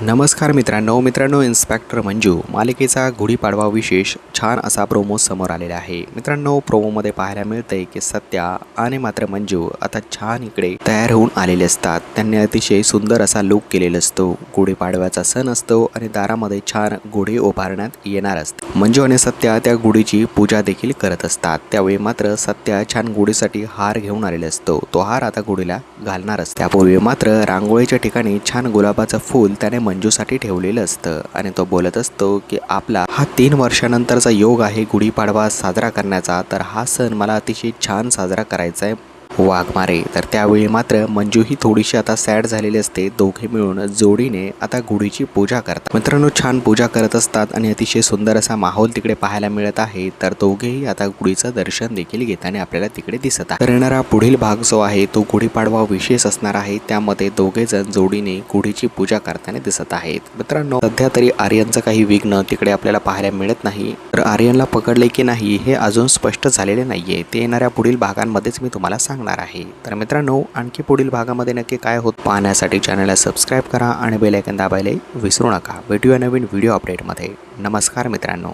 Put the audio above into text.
नमस्कार मित्रांनो इन्स्पेक्टर मंजू मालिकेचा गुढीपाडवा विशेष छान असा प्रोमो समोर आलेला आहे। मित्रांनो प्रोमोमध्ये पाहायला मिळते की सत्या आणि मात्र मंजू आता छान इकडे तयार होऊन आलेले असतात। त्यांनी अतिशय सुंदर असा लुक केलेला असतो। गुढीपाडव्याचा सण असतो आणि दारामध्ये छान गुढी उभारण्यात येणार असते। मंजू आणि सत्या त्या गुढीची पूजा देखील करत असतात। त्यावेळी मात्र सत्या छान गुढीसाठी हार घेऊन आलेला असतो। तो हार आता गुढीला घालणार असतो। त्यापूर्वी मात्र रांगोळीच्या ठिकाणी छान गुलाबाचं फूल त्याने मंजूसाठी ठेवलेलं असतं आणि तो बोलत असतो की आपला हा 3 वर्षानंतरचा योग आहे गुढीपाडवा साजरा करण्याचा, तर हा सण मला अतिशय छान साजरा करायचा आहे वाघमारे। तर त्यावेळी मात्र मंजू ही थोडीशी आता सॅड झालेली असते। दोघे मिळून जोडीने आता गुढीची पूजा करतात। मित्रांनो छान पूजा करत असतात आणि अतिशय सुंदर असा माहोल तिकडे पाहायला मिळत आहे। तर दोघेही आता गुढीचं दर्शन देखील घेताना आपल्याला तिकडे दिसत आहे। तर येणारा पुढील भाग जो आहे तो गुढीपाडवा विशेष असणार आहे। त्यामध्ये दोघे जण जोडीने गुढीची पूजा करताना दिसत आहेत। मित्रांनो सध्या तरी आर्यनचं काही विघ्न तिकडे आपल्याला पाहायला मिळत नाही। तर आर्यनला पकडले की नाही हे अजून स्पष्ट झालेले नाहीये। ते येणाऱ्या पुढील भागांमध्येच मी तुम्हाला सांगणार आहे। तर मित्रांनो आणखी पुढील भागामध्ये नक्की काय होत पाहण्यासाठी चॅनलला सबस्क्राइब करा आणि बेल आयकॉन दाबायला विसरू नका। भेटूया नवीन व्हिडिओ अपडेटमध्ये। नमस्कार मित्रांनो।